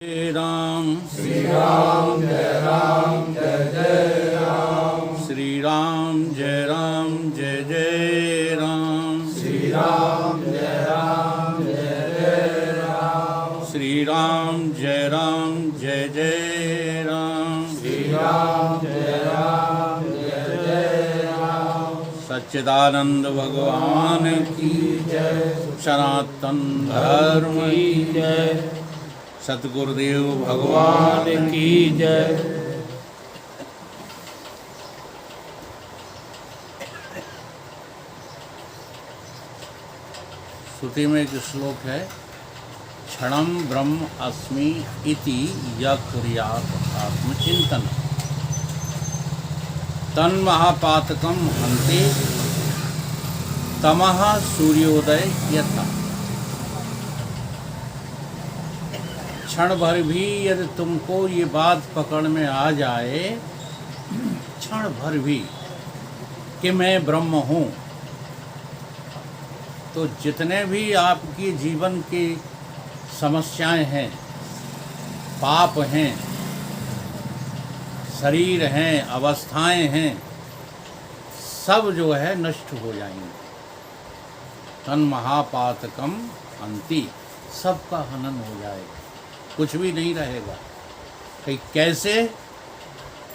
श्री राम जय राम जय जय राम। श्री राम जय जय राम। श्री राम जय जय राम। श्री राम जय जय राम। श्री राम जय जय राम। सच्चिदानंद भगवान की जय। सनातन धर्म की जय। सतगुरुदेव भगवान भगवान की जय। श्रुति में एक श्लोक है, क्षणम ब्रह्म अस्मि इति यः कुर्यात् आत्मचिंतन तन्महापातकं हन्ति तमः सूर्योदय यथा। क्षण भर भी यदि तुमको ये बात पकड़ में आ जाए, क्षण भर भी कि मैं ब्रह्म हूँ, तो जितने भी आपकी जीवन की समस्याएं हैं, पाप हैं, शरीर हैं, अवस्थाएं हैं, सब जो है नष्ट हो जाएंगे। तन महापातकम हन्ति, सबका हनन हो जाएगा, कुछ भी नहीं रहेगा। कि कैसे?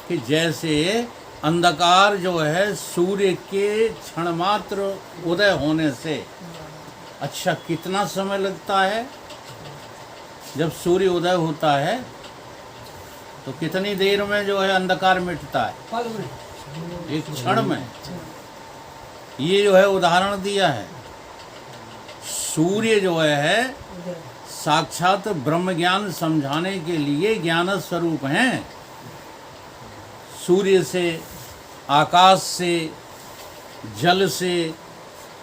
कि जैसे अंधकार जो है सूर्य के क्षण मात्र उदय होने से, अच्छा कितना समय लगता है जब सूर्य उदय होता है, तो कितनी देर में जो है अंधकार मिटता है? एक क्षण में। ये जो है उदाहरण दिया है। सूर्य जो है साक्षात ब्रह्म ज्ञान समझाने के लिए ज्ञान स्वरूप हैं। सूर्य से, आकाश से, जल से,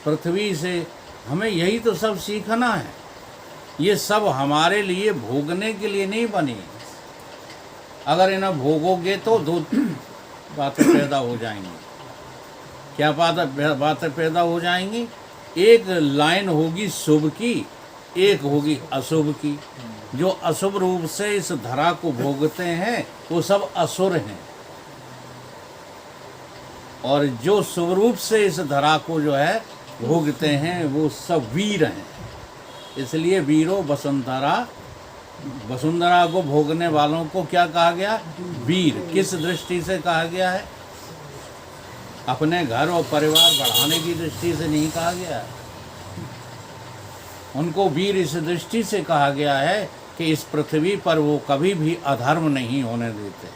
पृथ्वी से हमें यही तो सब सीखना है। ये सब हमारे लिए भोगने के लिए नहीं बनी। अगर इन्हें भोगोगे तो दो बातें पैदा हो जाएंगी। क्या बातें पैदा हो जाएंगी? एक लाइन होगी शुभ की, एक होगी अशुभ की। जो अशुभ रूप से इस धरा को भोगते हैं वो सब असुर हैं, और जो शुभ रूप से इस धरा को जो है भोगते हैं वो सब वीर हैं। इसलिए वीरों वसुंधरा को भोगने वालों को क्या कहा गया? वीर। किस दृष्टि से कहा गया है? अपने घर और परिवार बढ़ाने की दृष्टि से नहीं कहा गया। उनको वीर इस दृष्टि से कहा गया है कि इस पृथ्वी पर वो कभी भी अधर्म नहीं होने देते।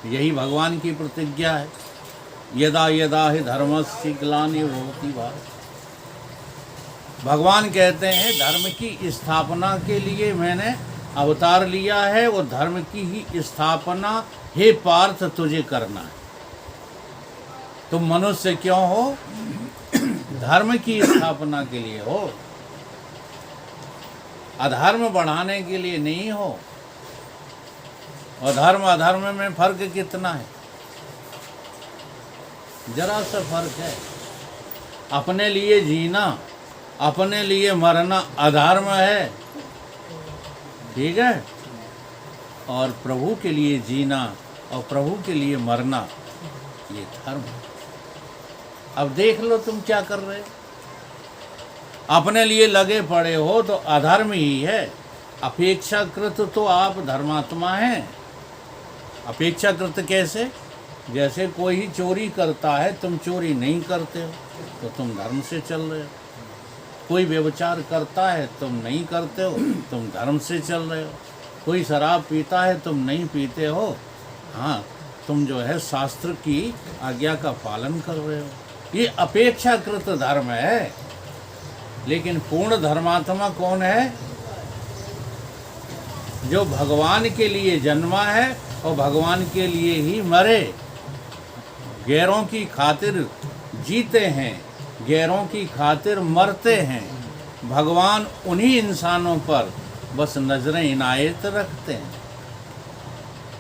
यही भगवान की प्रतिज्ञा है। यदा यदा हि धर्मस्य ग्लानिर्भवति भारत। भगवान कहते हैं धर्म की स्थापना के लिए मैंने अवतार लिया है, और धर्म की ही स्थापना हे पार्थ तुझे करना है। तुम मनुष्य क्यों हो? धर्म की स्थापना के लिए हो, अधर्म बढ़ाने के लिए नहीं हो। और धर्म अधर्म में फर्क कितना है? जरा सा फर्क है। अपने लिए जीना, अपने लिए मरना अधर्म है, ठीक है? और प्रभु के लिए जीना और प्रभु के लिए मरना ये धर्म है। अब देख लो तुम क्या कर रहे हो। अपने लिए लगे पड़े हो तो अधर्म ही है। अपेक्षाकृत तो आप धर्मात्मा हैं। अपेक्षाकृत कैसे? जैसे कोई ही चोरी करता है, तुम चोरी नहीं करते हो तो तुम धर्म से चल रहे हो। कोई व्यभिचार करता है, तुम नहीं करते हो, तुम धर्म से चल रहे हो। कोई शराब पीता है, तुम नहीं पीते हो, हाँ तुम जो है शास्त्र की आज्ञा का पालन कर रहे हो। ये अपेक्षाकृत धर्म है। लेकिन पूर्ण धर्मात्मा कौन है? जो भगवान के लिए जन्मा है और भगवान के लिए ही मरे। गैरों की खातिर जीते हैं, गैरों की खातिर मरते हैं। भगवान उन्हीं इंसानों पर बस नजरें इनायत रखते हैं।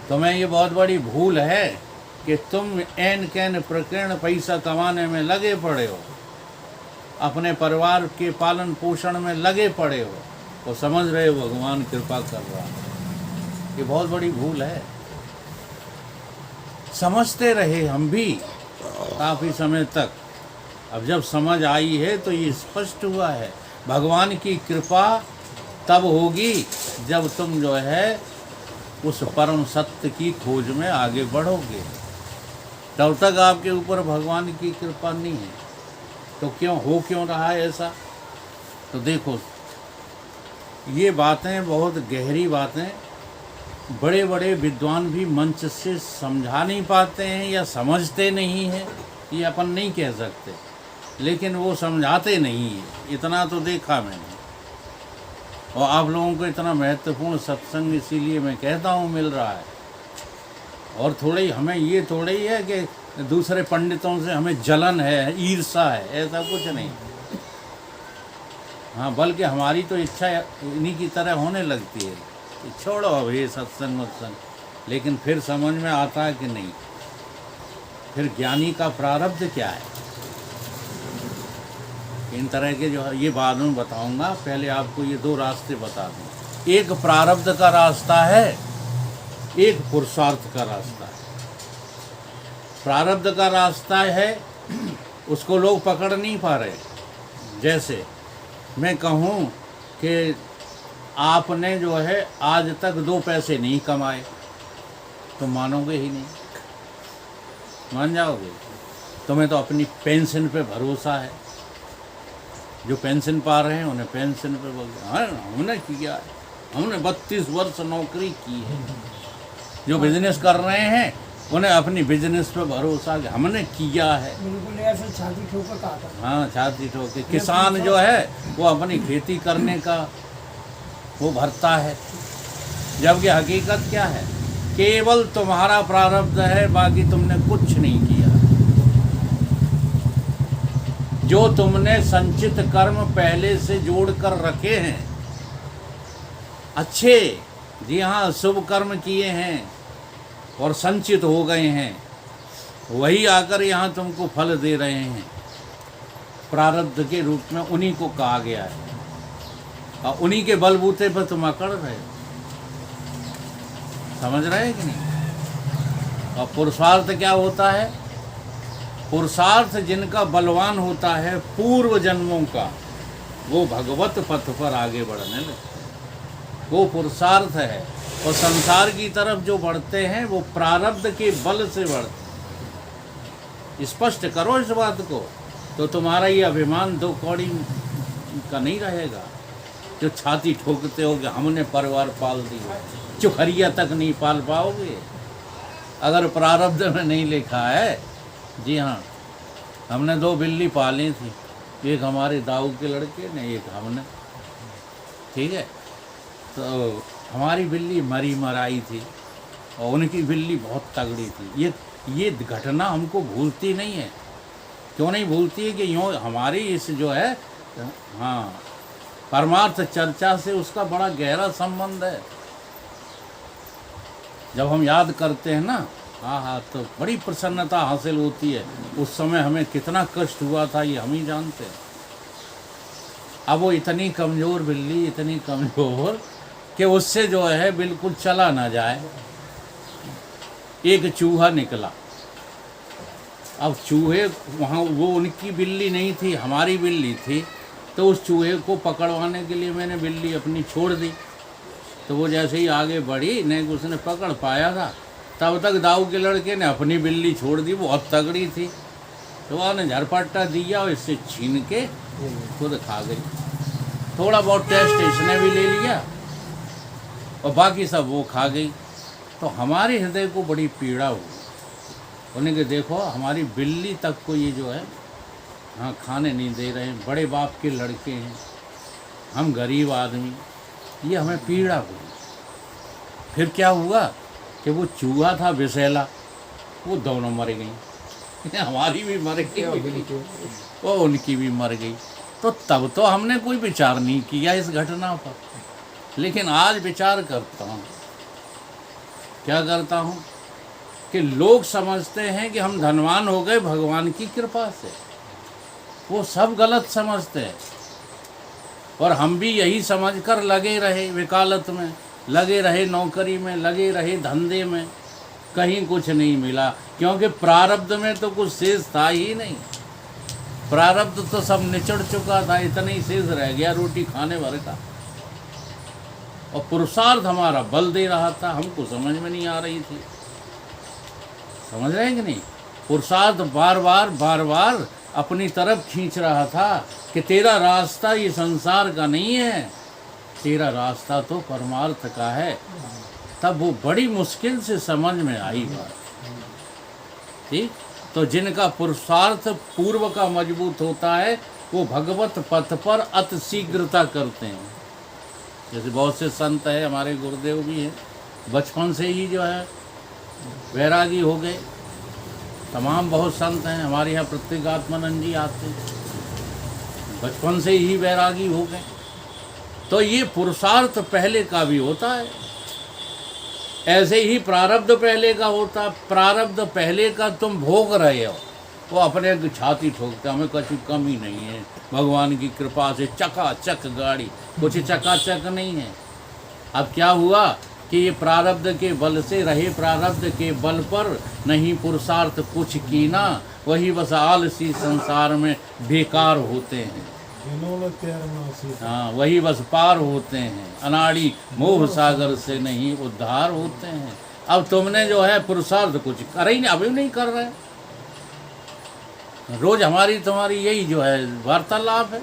तुम्हें ये बहुत बड़ी भूल है कि तुम एन कैन प्रकीर्ण पैसा कमाने में लगे पड़े हो, अपने परिवार के पालन पोषण में लगे पड़े हो, और समझ रहे हो भगवान कृपा कर रहा है। ये बहुत बड़ी भूल है। समझते रहे हम भी काफ़ी समय तक, अब जब समझ आई है तो ये स्पष्ट हुआ है भगवान की कृपा तब होगी जब तुम जो है उस परम सत्य की खोज में आगे बढ़ोगे। तब तक आपके ऊपर भगवान की कृपा नहीं है। तो क्यों रहा है ऐसा? तो देखो, ये बातें बहुत गहरी बातें, बड़े बड़े विद्वान भी मंच से समझा नहीं पाते हैं या समझते नहीं हैं, ये अपन नहीं कह सकते, लेकिन वो समझाते नहीं है। इतना तो देखा मैंने। और आप लोगों को इतना महत्वपूर्ण सत्संग इसीलिए मैं कहता हूँ मिल रहा है। और थोड़े ही हमें ये थोड़े ही है कि दूसरे पंडितों से हमें जलन है, ईर्षा है, ऐसा कुछ नहीं। हाँ, बल्कि हमारी तो इच्छा इन्हीं की तरह होने लगती है कि छोड़ो अब ये सत्संग वत्संग, लेकिन फिर समझ में आता है कि नहीं, फिर ज्ञानी का प्रारब्ध क्या है। इन तरह के जो ये बाद में बताऊंगा, पहले आपको ये दो रास्ते बता दूं। एक प्रारब्ध का रास्ता है, एक पुरुषार्थ का रास्ता है। प्रारब्ध का रास्ता है, उसको लोग पकड़ नहीं पा रहे। जैसे मैं कहूँ कि आपने जो है आज तक 2 पैसे नहीं कमाए, तो मानोगे ही नहीं, मान जाओगे। तुम्हें तो अपनी पेंशन पे भरोसा है, जो पेंशन पा रहे हैं उन्हें पेंशन पे बोलते हैं हमने किया है, हमने 32 वर्ष नौकरी की है। जो बिजनेस कर रहे हैं उन्हें अपनी बिजनेस पे भरोसा कि हमने किया है। बिल्कुल ऐसे छाती ठोकर कहा था। हाँ, छाती ठोके। किसान जो है वो अपनी खेती करने का वो भरता है, जबकि हकीकत क्या है, केवल तुम्हारा प्रारब्ध है, बाकी तुमने कुछ नहीं किया। जो तुमने संचित कर्म पहले से जोड़ कर रखे हैं, अच्छे, जी हाँ, शुभ कर्म किए हैं और संचित हो गए हैं, वही आकर यहाँ तुमको फल दे रहे हैं। प्रारब्ध के रूप में उन्हीं को कहा गया है, और उन्हीं के बलबूते पर तुम अकड़ रहे हो। समझ रहे हैं कि नहीं? और पुरुषार्थ क्या होता है? पुरुषार्थ जिनका बलवान होता है पूर्व जन्मों का, वो भगवत पथ पर आगे बढ़ने लगते हैं, वो पुरुषार्थ है। और संसार की तरफ जो बढ़ते हैं वो प्रारब्ध के बल से बढ़ते हैं। स्पष्ट करो इस बात को, तो तुम्हारा ये अभिमान 2 कौड़ी का नहीं रहेगा। जो छाती ठोकते हो कि हमने परिवार पाल दिया, चुखरिया तक नहीं पाल पाओगे अगर प्रारब्ध में नहीं लिखा है। जी हाँ, हमने 2 बिल्ली पाली थी, एक हमारे दाऊ के लड़के ने, एक हमने, ठीक है। तो हमारी बिल्ली मरी मराई थी और उनकी बिल्ली बहुत तगड़ी थी। ये घटना हमको भूलती नहीं है। क्यों नहीं भूलती है कि यूँ हमारी इस जो है, हाँ, परमार्थ चर्चा से उसका बड़ा गहरा संबंध है। जब हम याद करते हैं ना, हाँ, तो बड़ी प्रसन्नता हासिल होती है। उस समय हमें कितना कष्ट हुआ था ये हम ही जानते हैं। अब वो इतनी कमज़ोर बिल्ली, इतनी कमज़ोर कि उससे जो है बिल्कुल चला ना जाए। एक चूहा निकला। अब चूहे वहाँ, वो उनकी बिल्ली नहीं थी, हमारी बिल्ली थी। तो उस चूहे को पकड़वाने के लिए मैंने बिल्ली अपनी छोड़ दी। तो वो जैसे ही आगे बढ़ी, नहीं उसने पकड़ पाया था, तब तक दाऊ के लड़के ने अपनी बिल्ली छोड़ दी, बहुत तगड़ी थी। तो उसने झरपट्टा दिया और इससे छीन के खुद खा गई। थोड़ा बहुत टेस्ट इसने भी ले लिया और बाकी सब वो खा गई। तो हमारे हृदय को बड़ी पीड़ा हुई। उन्हें कि देखो हमारी बिल्ली तक को ये जो है, हाँ, खाने नहीं दे रहे हैं, बड़े बाप के लड़के हैं, हम गरीब आदमी, ये हमें पीड़ा हुई। फिर क्या हुआ कि वो चूहा था विषैला, वो दोनों मर गई। हमारी भी मर गई, वो उनकी भी मर गई। तो तब तो हमने कोई विचार नहीं किया इस घटना पर, लेकिन आज विचार करता हूँ। क्या करता हूँ कि लोग समझते हैं कि हम धनवान हो गए भगवान की कृपा से। वो सब गलत समझते हैं। और हम भी यही समझकर लगे रहे वकालत में, लगे रहे नौकरी में, लगे रहे धंधे में, कहीं कुछ नहीं मिला, क्योंकि प्रारब्ध में तो कुछ शेष था ही नहीं। प्रारब्ध तो सब निचड़ चुका था, इतना ही शेष रह गया रोटी खाने भर का। और पुरुषार्थ हमारा बल दे रहा था, हमको समझ में नहीं आ रही थी। समझ रहे हैं कि नहीं? पुरुषार्थ बार बार अपनी तरफ खींच रहा था कि तेरा रास्ता ये संसार का नहीं है, तेरा रास्ता तो परमार्थ का है। तब वो बड़ी मुश्किल से समझ में आई बात। ठीक, तो जिनका पुरुषार्थ पूर्व का मजबूत होता है वो भगवत पथ पर अति शीघ्रता करते हैं। जैसे बहुत से संत है, हमारे गुरुदेव भी हैं, बचपन से ही जो है वैरागी हो गए। तमाम बहुत संत हैं हमारे यहाँ, प्रत्येगात्मानंद जी आते हैं, बचपन से ही वैरागी हो गए। तो ये पुरुषार्थ पहले का भी होता है, ऐसे ही प्रारब्ध पहले का होता। प्रारब्ध पहले का तुम भोग रहे हो, वो अपने छाती ठोकता, हमें कुछ कमी नहीं है, भगवान की कृपा से चकाचक गाड़ी, कुछ चकाचक नहीं है। अब क्या हुआ कि ये प्रारब्ध के बल से रहे, प्रारब्ध के बल पर नहीं पुरुषार्थ कुछ कीना, वही बस आलसी संसार में बेकार होते हैं। हाँ, वही बस पार होते हैं, अनाड़ी मोह सागर से नहीं उद्धार होते हैं। अब तुमने जो है पुरुषार्थ कुछ कर ही नहीं, अभी नहीं कर रहे। रोज हमारी तुम्हारी यही जो है वार्तालाप है।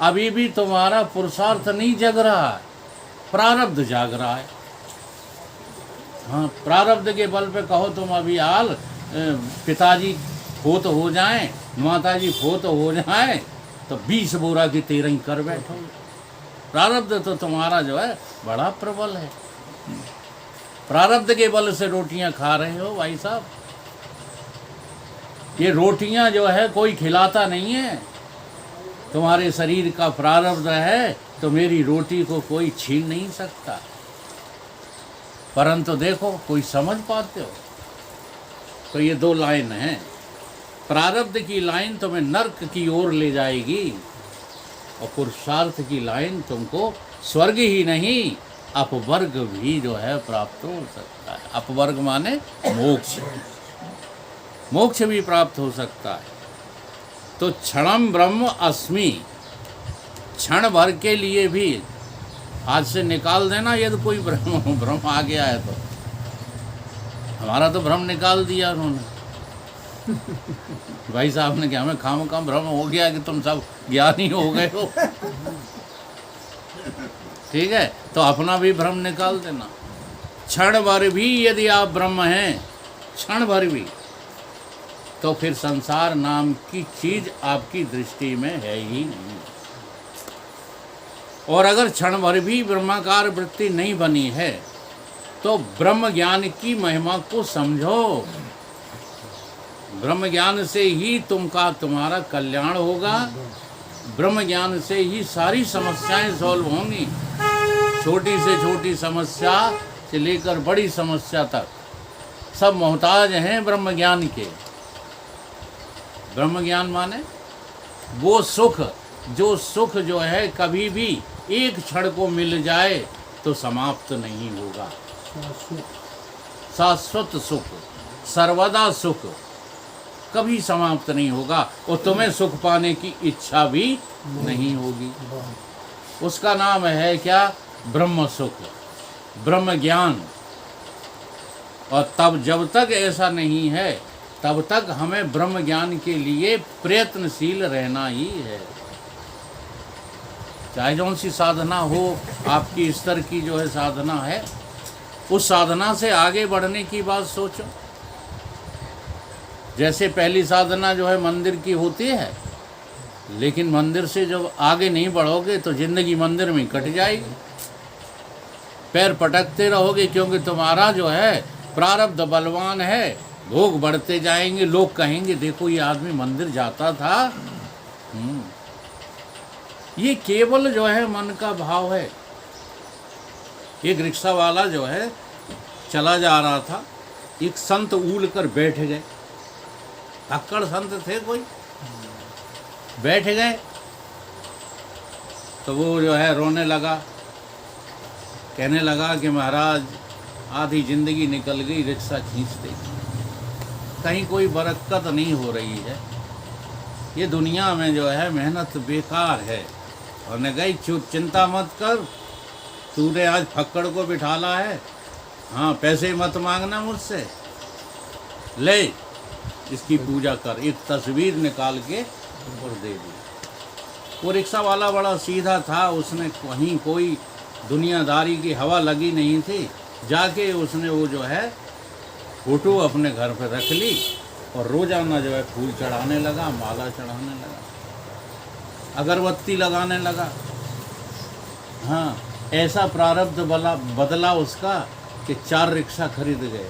अभी भी तुम्हारा पुरुषार्थ नहीं जग रहा है, प्रारब्ध जाग रहा है। हाँ, प्रारब्ध के बल पे कहो तुम अभी हाल पिताजी फोत हो जाएं, माताजी फोत हो जाएं, तो 20 बोरा की तेरही कर बैठो। प्रारब्ध तो तुम्हारा जो है बड़ा प्रबल है। प्रारब्ध के बल से रोटियां खा रहे हो भाई साहब। ये रोटियां जो है कोई खिलाता नहीं है, तुम्हारे शरीर का प्रारब्ध है, तो मेरी रोटी को कोई छीन नहीं सकता। परंतु देखो, कोई समझ पाते हो? तो ये दो लाइन हैं। प्रारब्ध की लाइन तुम्हें नर्क की ओर ले जाएगी, और पुरुषार्थ की लाइन तुमको स्वर्ग ही नहीं अपवर्ग भी जो है प्राप्त हो सकता है। अपवर्ग माने मोक्ष, मोक्ष भी प्राप्त हो सकता है। तो क्षणम ब्रह्म अस्मि, क्षण भर के लिए भी आज से निकाल देना यदि कोई भ्रम आ गया है तो। हमारा तो भ्रम निकाल दिया उन्होंने। भाई साहब ने क्या, हमें खाम भ्रम हो गया कि तुम सब ज्ञानी हो गए हो। ठीक है, तो अपना भी भ्रम निकाल देना। क्षण भर भी यदि आप ब्रह्म हैं, क्षण भर भी, तो फिर संसार नाम की चीज आपकी दृष्टि में है ही नहीं। और अगर क्षण भर भी ब्रह्माकार वृत्ति नहीं बनी है, तो ब्रह्म ज्ञान की महिमा को समझो। ब्रह्म ज्ञान से ही तुम्हारा कल्याण होगा, ब्रह्म ज्ञान से ही सारी समस्याएं सॉल्व होंगी। छोटी से छोटी समस्या से लेकर बड़ी समस्या तक सब मोहताज हैं ब्रह्म ज्ञान के। ब्रह्म ज्ञान माने वो सुख, जो सुख जो है कभी भी एक क्षण को मिल जाए तो समाप्त नहीं होगा। शाश्वत सुख, सर्वदा सुख, कभी समाप्त नहीं होगा, और तुम्हें सुख पाने की इच्छा भी नहीं होगी। उसका नाम है क्या? ब्रह्म सुख, ब्रह्म ज्ञान। और तब जब तक ऐसा नहीं है, तब तक हमें ब्रह्म ज्ञान के लिए प्रयत्नशील रहना ही है। चाहे जौन सी साधना हो, आपकी स्तर की जो है साधना है, उस साधना से आगे बढ़ने की बात सोचो। जैसे पहली साधना जो है मंदिर की होती है, लेकिन मंदिर से जब आगे नहीं बढ़ोगे तो जिंदगी मंदिर में कट जाएगी। पैर पटकते रहोगे, क्योंकि तुम्हारा जो है प्रारब्ध बलवान है, भोग बढ़ते जाएंगे। लोग कहेंगे देखो ये आदमी मंदिर जाता था। ये केवल जो है मन का भाव है। एक रिक्शा वाला जो है चला जा रहा था, एक संत उल कर बैठ गए। अक्कड़ संत थे कोई, बैठ गए। तो वो जो है रोने लगा, कहने लगा कि महाराज आधी ज़िंदगी निकल गई रिक्शा खींचते, कहीं कोई बरकत नहीं हो रही है, ये दुनिया में जो है मेहनत बेकार है। और ने कही चिंता मत कर, तूने आज फक्कड़ को बिठाला है, हाँ पैसे मत मांगना मुझसे, ले इसकी पूजा कर। एक तस्वीर निकाल के और दे दी। वो रिक्शा वाला बड़ा सीधा था, उसने कहीं कोई दुनियादारी की हवा लगी नहीं थी, जाके उसने वो जो है फोटो अपने घर पे रख ली और रोजाना जो है फूल चढ़ाने लगा, माला चढ़ाने लगा, अगरबत्ती लगाने लगा। हाँ, ऐसा प्रारब्ध बदला उसका कि 4 रिक्शा खरीद गए।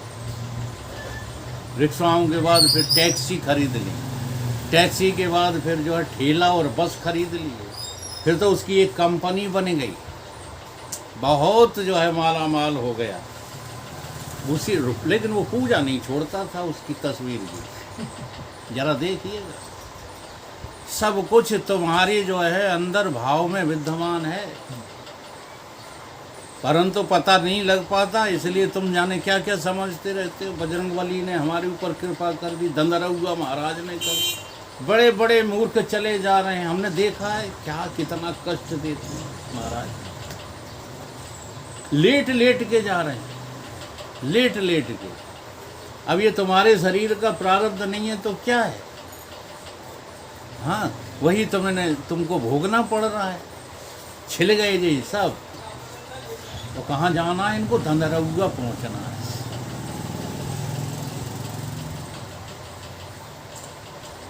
रिक्शाओं के बाद फिर टैक्सी खरीद ली, टैक्सी के बाद फिर जो है ठेला और बस खरीद लिए, फिर तो उसकी एक कंपनी बन गई, बहुत जो है माला माल हो गया उसी। लेकिन वो पूजा नहीं छोड़ता था उसकी तस्वीर की। जरा देखिएगा, सब कुछ तुम्हारी जो है अंदर भाव में विद्यमान है, परंतु पता नहीं लग पाता, इसलिए तुम जाने क्या क्या समझते रहते हो। बजरंगबली ने हमारे ऊपर कृपा कर दी, दंदरउआ महाराज ने कर, बड़े बड़े मूर्ख चले जा रहे हैं। हमने देखा है क्या कितना कष्ट देते हैं महाराज, लेट लेट के जा रहे हैं, लेट लेट के। अब ये तुम्हारे शरीर का प्रारब्ध नहीं है तो क्या है? हाँ, वही तुमको भोगना पड़ रहा है। छिल गए जी सब, तो कहाँ जाना है इनको? धंधरउआ पहुंचना है।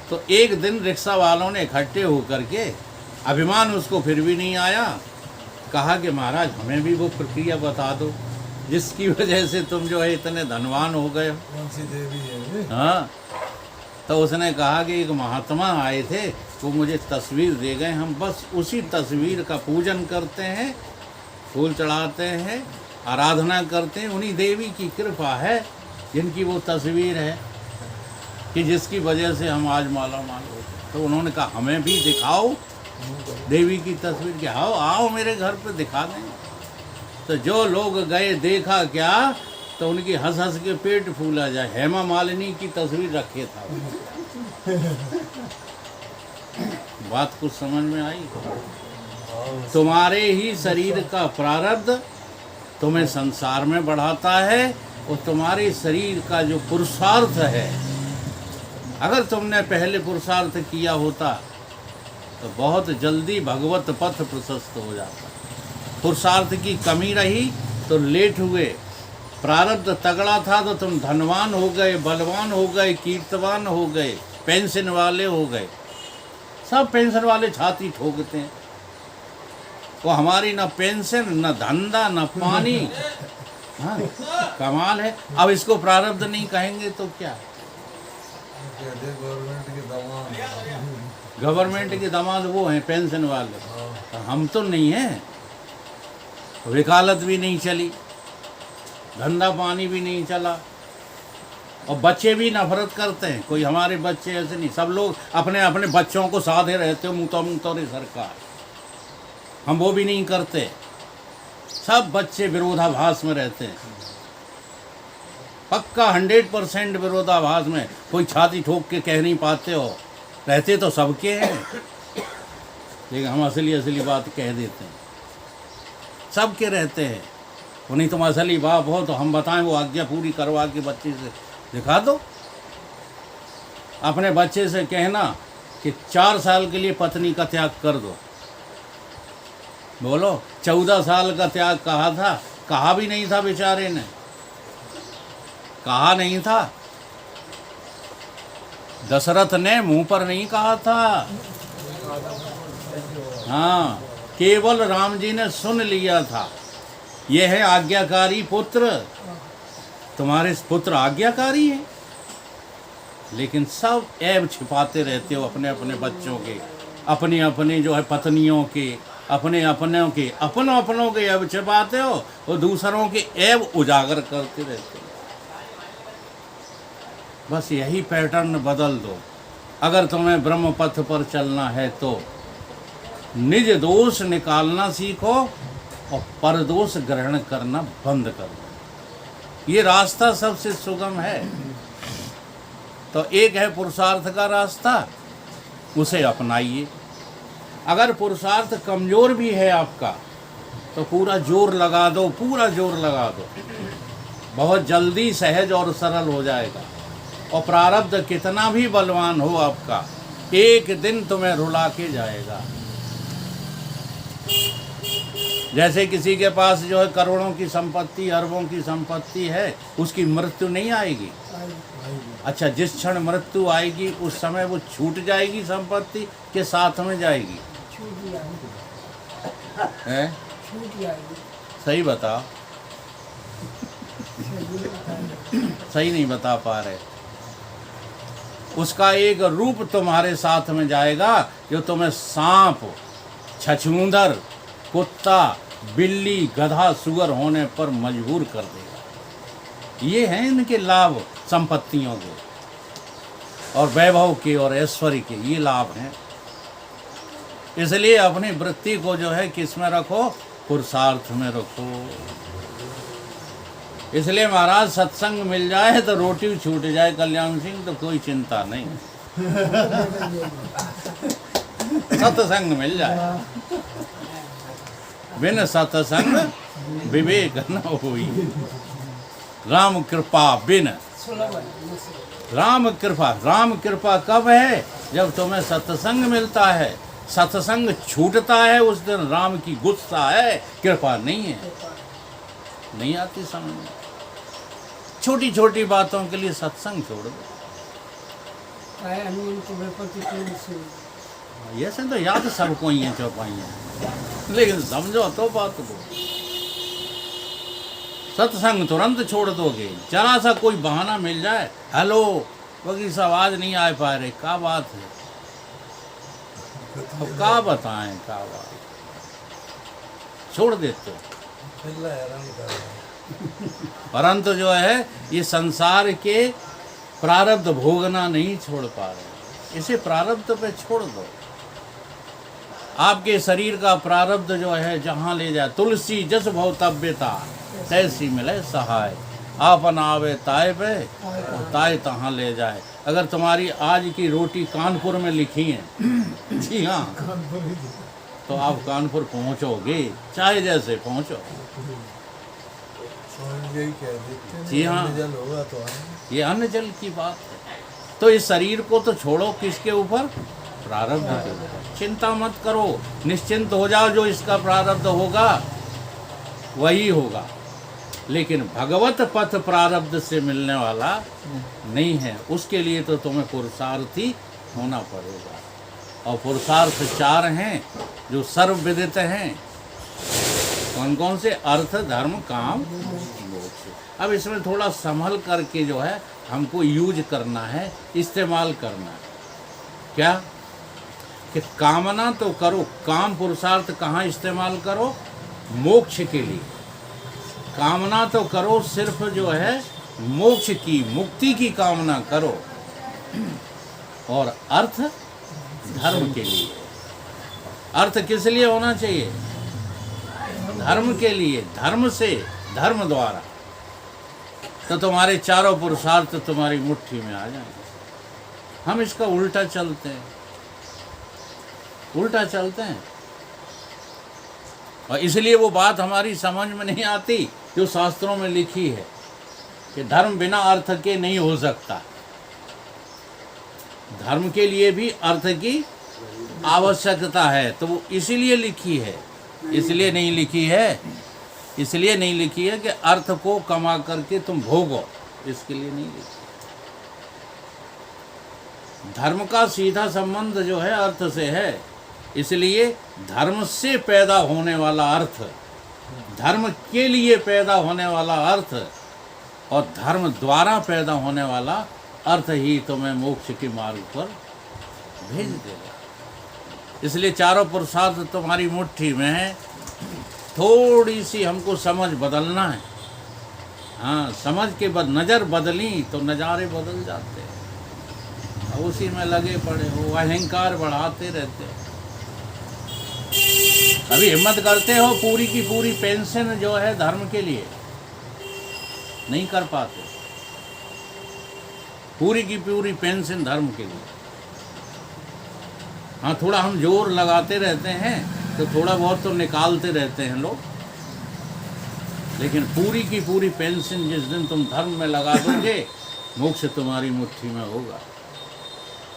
तो एक दिन रिक्शा वालों ने इकट्ठे होकर के, अभिमान उसको फिर भी नहीं आया, कहा कि महाराज हमें भी वो प्रक्रिया बता दो जिसकी वजह से तुम जो है इतने धनवान हो गए हो। कौन सी देवी है? हाँ, तो उसने कहा कि एक महात्मा आए थे, वो मुझे तस्वीर दे गए, हम बस उसी तस्वीर का पूजन करते हैं, फूल चढ़ाते हैं, आराधना करते हैं। उन्हीं देवी की कृपा है जिनकी वो तस्वीर है कि जिसकी वजह से हम आज माला माल हो गए। तो उन्होंने कहा हमें भी दिखाओ देवी की तस्वीर, कि आओ आओ मेरे घर पे दिखा देंगे। तो जो लोग गए, देखा क्या, तो उनकी हंस हंस के पेट फूला जाए। हेमा मालिनी की तस्वीर रखे था। बात कुछ समझ में आई? तुम्हारे ही शरीर का प्रारब्ध तुम्हें संसार में बढ़ाता है, और तुम्हारे शरीर का जो पुरुषार्थ है, अगर तुमने पहले पुरुषार्थ किया होता तो बहुत जल्दी भगवत पथ प्रशस्त हो जाता। पुरुषार्थ की कमी रही तो लेट हुए, प्रारब्ध तगड़ा था तो तुम धनवान हो गए, बलवान हो गए, कीर्तवान हो गए, पेंशन वाले हो गए। सब पेंशन वाले छाती ठोकते हैं, वो हमारी न पेंशन, न धंधा, न पानी। हाँ, कमाल है। अब इसको प्रारब्ध नहीं कहेंगे तो क्या? गवर्नमेंट के दामाद वो हैं पेंशन वाले, हम तो नहीं हैं। वकालत भी नहीं चली, धंधा पानी भी नहीं चला, और बच्चे भी नफरत करते हैं। कोई हमारे बच्चे ऐसे नहीं, सब लोग अपने अपने बच्चों को साधे रहते हो, मुँह सरकार। हम वो भी नहीं करते, सब बच्चे विरोधाभास में रहते हैं, पक्का 100% विरोधाभास में। कोई छाती ठोक के कह नहीं पाते हो, रहते तो सबके हैं, लेकिन हम असली बात कह देते हैं। सबके रहते हैं, उन्हीं तुम असली बाप हो तो हम बताएं, वो आज्ञा पूरी करवा के बच्चे से दिखा दो। अपने बच्चे से कहना कि 4 साल के लिए पत्नी का त्याग कर दो। बोलो, 14 साल का त्याग कहा था? कहा भी नहीं था बेचारे ने, कहा नहीं था। दशरथ ने मुंह पर नहीं कहा था, हाँ, केवल राम जी ने सुन लिया था। ये है आज्ञाकारी पुत्र, तुम्हारे पुत्र आज्ञाकारी हैं, लेकिन सब ऐब छिपाते रहते हो अपने अपने बच्चों के, अपनी अपनी जो है पत्नियों के, अपने अपनों के, अपनों के ऐब छिपाते हो, और दूसरों के ऐब उजागर करते रहते हो। बस यही पैटर्न बदल दो अगर तुम्हें ब्रह्म पथ पर चलना है तो। निज दोष निकालना सीखो और परदोष ग्रहण करना बंद कर दो। ये रास्ता सबसे सुगम है। तो एक है पुरुषार्थ का रास्ता, उसे अपनाइए। अगर पुरुषार्थ कमजोर भी है आपका तो पूरा जोर लगा दो, पूरा जोर लगा दो, बहुत जल्दी सहज और सरल हो जाएगा। और प्रारब्ध कितना भी बलवान हो आपका, एक दिन तुम्हें रुला के जाएगा। जैसे किसी के पास जो है करोड़ों की संपत्ति, अरबों की संपत्ति है, उसकी मृत्यु नहीं आएगी। अच्छा, जिस क्षण मृत्यु आएगी उस समय वो छूट जाएगी संपत्ति के साथ में जाएगी? छूट जाएगी, है? छूट जाएगी। सही बताओ। सही नहीं बता पा रहे। उसका एक रूप तुम्हारे साथ में जाएगा जो तुम्हें सांप, छछूंदर, कुत्ता, बिल्ली, गधा, सुअर होने पर मजबूर कर देगा। ये हैं इनके लाभ, संपत्तियों के और वैभव के और ऐश्वर्य के, ये लाभ हैं। इसलिए अपनी वृत्ति को जो है किस में रखो? पुरुषार्थ में रखो। इसलिए महाराज सत्संग मिल जाए तो रोटी छूट जाए कल्याण सिंह, तो कोई चिंता नहीं। सत्संग मिल जाए, बिन सत्संग विवेक न होई। राम कृपा बिन, सुलभ है। राम कृपा कब है? जब तुम्हें सत्संग मिलता है। सत्संग छूटता है उस दिन राम की गुस्सा है, कृपा नहीं है। नहीं आती समझ में। छोटी छोटी बातों के लिए सत्संग छोड़ दो। ऐसे तो याद सबको ही है चौपाइयाँ, लेकिन समझो तो बात को। सत्संग तुरंत छोड़ दोगे, जरा सा कोई बहाना मिल जाए, हेलो वकील साहब आज नहीं आ पा रहे, क्या बात है, अब क्या बताएं, क्या बात, छोड़ देते हो। परंतु जो है ये संसार के प्रारब्ध भोगना नहीं छोड़ पा रहे, इसे प्रारब्ध पे छोड़ दो। आपके शरीर का प्रारब्ध जो है जहाँ ले जाए, तुलसी जस भवतव्यता तैसी मिले सहाय, आपन आवे ताय पे और ताय तहाँ ले जाए। अगर तुम्हारी आज की रोटी कानपुर में लिखी है, जी हाँ, तो आप कानपुर पहुँचोगे, चाहे जैसे पहुँचो। जी हाँ, ये अन्न जल की बात है। तो इस शरीर को तो छोड़ो, किसके ऊपर? प्रारब्ध के ऊपर। चिंता मत करो, निश्चिंत हो जाओ, जो इसका प्रारब्ध होगा वही होगा। लेकिन भगवत पथ प्रारब्ध से मिलने वाला नहीं है, उसके लिए तो तुम्हें पुरुषार्थी होना पड़ेगा। और पुरुषार्थ 4 हैं जो सर्वविदित हैं। कौन कौन से? अर्थ, धर्म, काम, मोक्ष। अब इसमें थोड़ा संभल करके जो है हमको यूज करना है, इस्तेमाल करना है। क्या कि कामना तो करो, काम पुरुषार्थ कहाँ इस्तेमाल करो? मोक्ष के लिए। कामना तो करो सिर्फ जो है मोक्ष की, मुक्ति की कामना करो। और अर्थ धर्म के लिए। अर्थ किस लिए होना चाहिए? धर्म के लिए, धर्म से, धर्म द्वारा। तो तुम्हारे चारों पुरुषार्थ तुम्हारी मुट्ठी में आ जाएंगे। हम इसका उल्टा चलते हैं, उल्टा चलते हैं, और इसलिए वो बात हमारी समझ में नहीं आती जो शास्त्रों में लिखी है कि धर्म बिना अर्थ के नहीं हो सकता। धर्म के लिए भी अर्थ की आवश्यकता है, तो वो इसीलिए लिखी है। इसलिए नहीं लिखी है, इसलिए नहीं लिखी है कि अर्थ को कमा करके तुम भोगो, इसके लिए नहीं लिखी। धर्म का सीधा संबंध जो है अर्थ से है, इसलिए धर्म से पैदा होने वाला अर्थ, धर्म के लिए पैदा होने वाला अर्थ और धर्म द्वारा पैदा होने वाला अर्थ ही तुम्हें मोक्ष के मार्ग पर भेज देगा। इसलिए चारों पुरुषार्थ तुम्हारी मुट्ठी में है। थोड़ी सी हमको समझ बदलना है। हाँ, समझ के नज़र बदली तो नज़ारे बदल जाते हैं। उसी में लगे पड़े हो, अहंकार बढ़ाते रहते हो। अभी हिम्मत करते हो पूरी की पूरी पेंशन जो है धर्म के लिए, नहीं कर पाते। पूरी की पूरी पेंशन धर्म के लिए। हाँ, थोड़ा हम जोर लगाते रहते हैं तो थोड़ा बहुत तो निकालते रहते हैं लोग, लेकिन पूरी की पूरी पेंशन जिस दिन तुम धर्म में लगा दोगे, मोक्ष तुम्हारी मुट्ठी में होगा।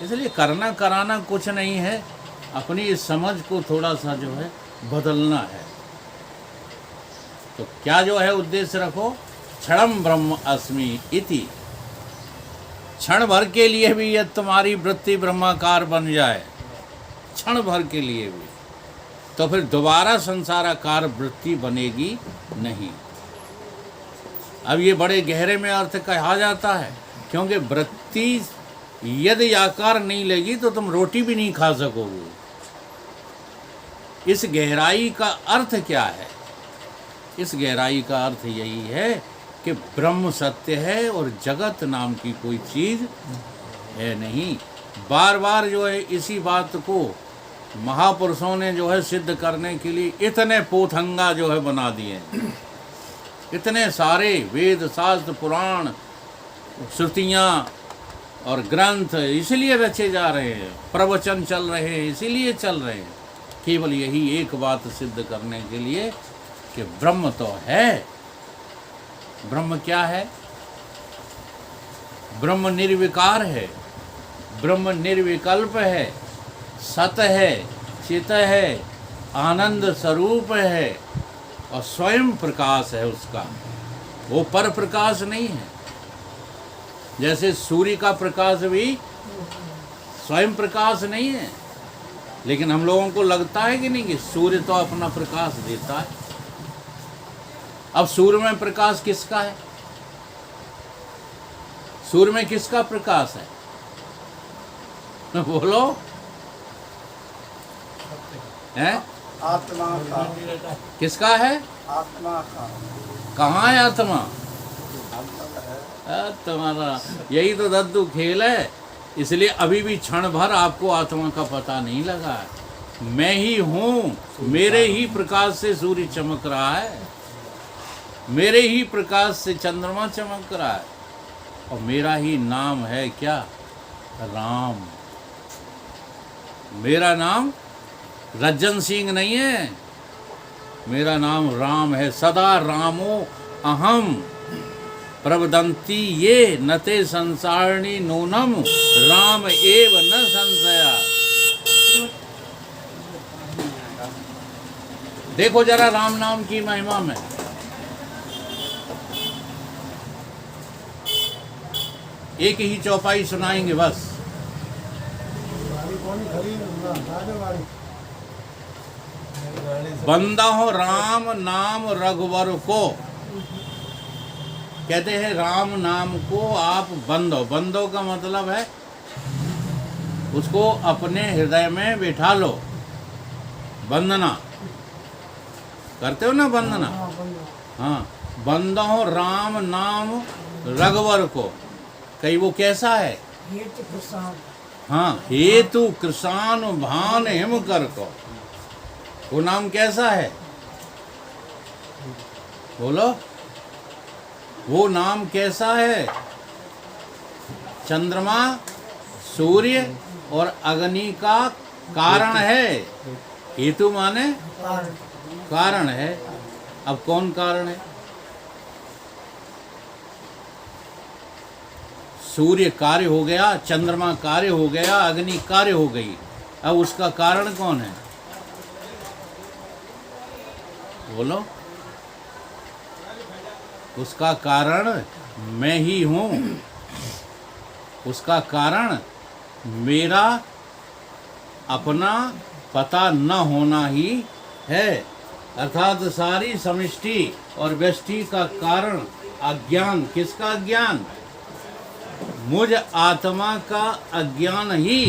इसलिए करना कराना कुछ नहीं है, अपनी इस समझ को थोड़ा सा जो है बदलना है। तो क्या जो है उद्देश्य रखो, क्षणम ब्रह्म अस्मि इति। क्षण भर के लिए भी यदि तुम्हारी वृत्ति ब्रह्माकार बन जाए, क्षण भर के लिए भी, तो फिर दोबारा संसाराकार वृत्ति बनेगी नहीं। अब ये बड़े गहरे में अर्थ कहा जाता है, क्योंकि वृत्ति यदि आकार नहीं लेगी तो तुम रोटी भी नहीं खा सकोगे। इस गहराई का अर्थ क्या है? इस गहराई का अर्थ यही है कि ब्रह्म सत्य है और जगत नाम की कोई चीज है नहीं। बार बार जो है इसी बात को महापुरुषों ने जो है सिद्ध करने के लिए इतने पोथंगा जो है बना दिए, इतने सारे वेद शास्त्र पुराण श्रुतियाँ और ग्रंथ इसलिए रचे जा रहे हैं, प्रवचन चल रहे हैं, इसीलिए चल रहे हैं, केवल यही एक बात सिद्ध करने के लिए कि ब्रह्म तो है। ब्रह्म क्या है? ब्रह्म निर्विकार है, ब्रह्म निर्विकल्प है, सत है, चित है, आनंद स्वरूप है और स्वयं प्रकाश है उसका। वो पर प्रकाश नहीं है। जैसे सूर्य का प्रकाश भी स्वयं प्रकाश नहीं है, लेकिन हम लोगों को लगता है कि नहीं कि सूर्य तो अपना प्रकाश देता है। अब सूर्य में प्रकाश किसका है? सूर्य में किसका प्रकाश है? बोलो। है? आत्मा का। किसका है? आत्मा का। कहाँ है आत्मा? तुम्हारा यही तो दद्दू खेल है। इसलिए अभी भी क्षण भर आपको आत्मा का पता नहीं लगा है। मैं ही हूँ, मेरे ही प्रकाश से सूर्य चमक रहा है, मेरे ही प्रकाश से चंद्रमा चमक रहा है, और मेरा ही नाम है क्या? राम। मेरा नाम रज्जन सिंह नहीं है, मेरा नाम राम है। सदा रामो अहम प्रवदंती ये नते संसारणी नूनम राम एव न संशया। देखो जरा राम नाम की महिमा में। एक ही चौपाई सुनाएंगे बस। बंदा हो राम नाम रघुवर को। कहते हैं राम नाम को आप बंदो। बंदो का मतलब है उसको अपने हृदय में बिठा लो। वंदना करते हो ना, वंदना। हाँ, बंदो हो राम नाम रघुवर को। कहीं वो कैसा है? हेतु किसान। हाँ, हेतु कृषान भान हिम कर को। वो नाम कैसा है? बोलो। वो नाम कैसा है? चंद्रमा, सूर्य और अग्नि का कारण है। हेतु माने कारण है। अब कौन कारण है? सूर्य कार्य हो गया, चंद्रमा कार्य हो गया, अग्नि कार्य हो गई। अब उसका कारण कौन है? बोलो। उसका कारण मैं ही हूँ। उसका कारण मेरा अपना पता न होना ही है। अर्थात सारी समष्टि और व्यष्टि का कारण अज्ञान। किसका अज्ञान? मुझ आत्मा का अज्ञान ही